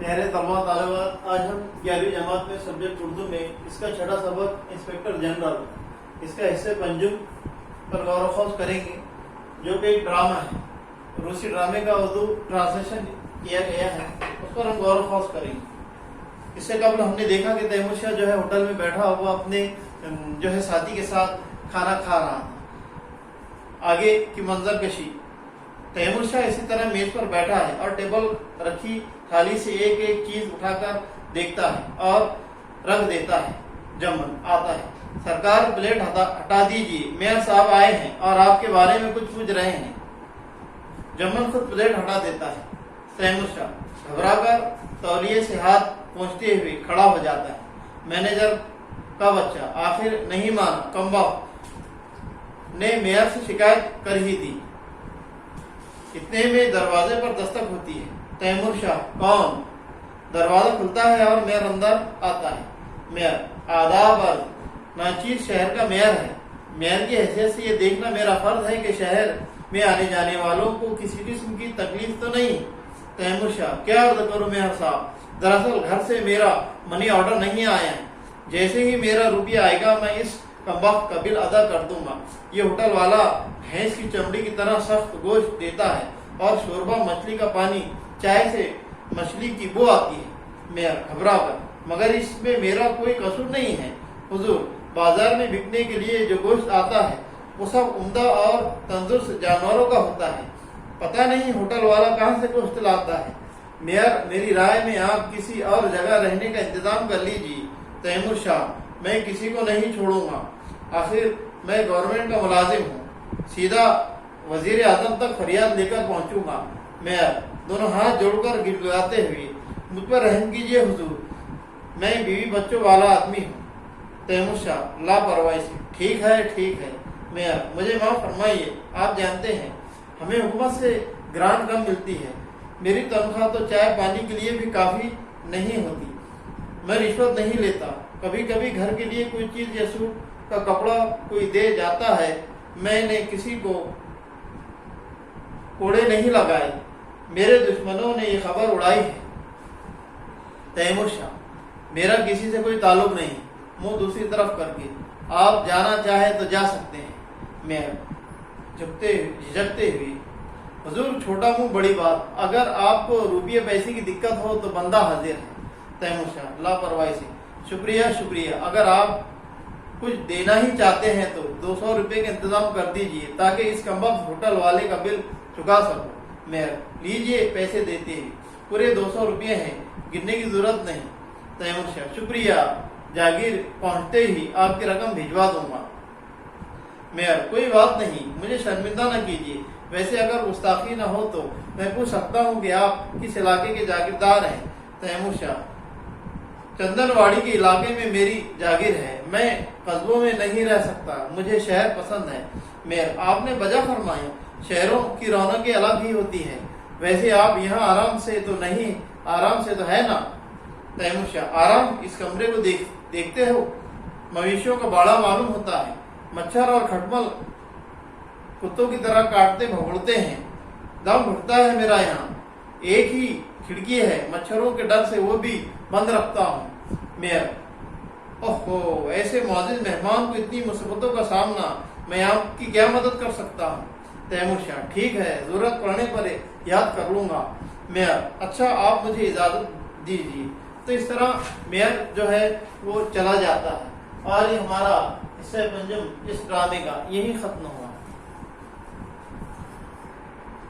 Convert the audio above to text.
प्यारे तलबा तालिबात, आज हम 11वीं जमात में सब्जेक्ट उर्दू में इसका छठा सबक इंस्पेक्टर जनरल इसका हिस्से पंजुम पर गौर व करेंगे, जो कि एक ड्रामा है। रूसी ड्रामे का उर्दू ट्रांसलेशन किया गया है, उस पर हम गौर व करेंगे। इससे कबल हमने देखा कि तैमूर शाह जो है होटल में बैठा हुआ अपने जो है साथी के साथ खाना खा रहा था। आगे की मंजर कशी, तैमूर शाह इसी तरह मेज पर बैठा है और टेबल रखी थाली से एक एक चीज उठाकर देखता है और रख देता है। जमन आता है, सरकार प्लेट हटा दीजिए, मेयर साहब आए हैं और आपके बारे में कुछ पूछ रहे हैं। जमन खुद प्लेट हटा देता है। तैमूर शाह घबराकर तौलिए से हाथ पहुंचते हुए खड़ा हो जाता है। मैनेजर का बच्चा आखिर नहीं माना, कमबख्त ने मेयर से शिकायत कर ही दी। इतने में दरवाजे पर दस्तक होती है। तैमूर शाह, कौन? दरवाजा खुलता है और मेयर अंदर आता है। मेयर, आदाब अर्ज, नाचीज शहर का मेयर है। मेयर की हैसियत से ये देखना मेरा फर्ज है कि शहर में आने जाने वालों को किसी किस्म की तकलीफ तो नहीं। तैमूर शाह, क्या अर्ज करूं मेयर साहब, दरअसल घर से मेरा मनी ऑर्डर नहीं आया है। जैसे ही मेरा रुपया आएगा मैं इस कमबख्त का बिल अदा कर दूंगा। ये होटल वाला भैंस की चमड़ी की तरह सख्त गोश्त देता है और शोरबा मछली का पानी, चाय से मछली की बो आती है। मेयर घबरा कर, मगर इसमें मेरा कोई कसूर नहीं है हुजूर, बाजार में बिकने के लिए जो गोश्त आता है वो सब उम्दा और तंदुरुस्त जानवरों का होता है। पता नहीं होटल वाला कहाँ से गोश्त लाता है। मेयर, मेरी राय में आप किसी और जगह रहने का इंतजाम कर लीजिए। तैमूर शाह, मैं किसी को नहीं छोड़ूंगा, आखिर मैं गवर्नमेंट का मुलाजिम हूँ, सीधा वजीर आजम तक फरियाद लेकर पहुंचूंगा। मेयर दोनों हाथ जोड़कर गिड़गिड़ाते हुए, मुझ पर रहम कीजिए हुजूर, मैं बीवी बच्चों वाला आदमी हूँ। तैमूर शाह लापरवाही से, ठीक है ठीक है मेयर, मुझे माफ फरमाइए, आप जानते हैं हमें हुकूमत से ग्रांट कम मिलती है, मेरी तनख्वाह तो चाय पानी के लिए भी काफी नहीं होती। मैं रिश्वत नहीं लेता, कभी कभी घर के लिए कोई चीज या सूट का कपड़ा कोई दे जाता है, मैंने किसी को कोड़े नहीं लगाए, मेरे दुश्मनों ने ये खबर उड़ाई है। तैमूर शाह, मेरा किसी से कोई ताल्लुक नहीं, मुंह दूसरी तरफ करके, आप जाना चाहे तो जा सकते हैं। मेयर झिझकते हुए, हुजूर छोटा मुंह बड़ी बात, अगर आपको रुपये पैसे की दिक्कत हो तो बंदा हाजिर है। तैमूर शाह लापरवाही से, शुक्रिया शुक्रिया, अगर आप कुछ देना ही चाहते हैं तो 200 रुपये का इंतजाम कर दीजिए ताकि इस कमबख्त होटल वाले का बिल चुका सकूं। मेयर, लीजिए पैसे देते हैं, पूरे 200 रुपये हैं, गिनने की जरूरत नहीं। तैमूर शाह, शुक्रिया, जागीर पहुंचते ही आपकी रकम भिजवा दूंगा। मेयर, कोई बात नहीं, मुझे शर्मिंदा न कीजिए, वैसे अगर गुस्ताखी न हो तो मैं पूछ सकता हूँ कि आप किस इलाके के जागीरदार हैं। तैमूर शाह, चंदनवाड़ी के इलाके में मेरी जागीर है, मैं कस्बों में नहीं रह सकता, मुझे शहर पसंद है। मेयर, आपने वजह फरमाई, शहरों की रौनकें अलग ही होती है, वैसे आप यहाँ आराम से तो नहीं, आराम से तो है ना। तैमूर शाह, आराम, इस कमरे को देखते हो, मवेशियों का बाड़ा मालूम होता है, मच्छर और खटमल कुत्तों की तरह काटते भगोड़ते हैं, दम घुटता है मेरा यहाँ, एक ही खिड़की है, मच्छरों के डर से वो भी बंद रखता हूँ। मेयर, ओहो, ऐसे मौजूद मेहमान को इतनी मुसीबतों का सामना, मैं आपकी क्या मदद कर सकता हूँ। तैमूर शाह, ठीक है, जरूरत पड़ने पर याद कर लूंगा। मेयर, अच्छा आप मुझे इजाजत दीजिए। तो इस तरह मेयर जो है वो चला जाता है और ये हमारा हिस्सा पंजुम इस ड्रामे का यही खत्म हुआ।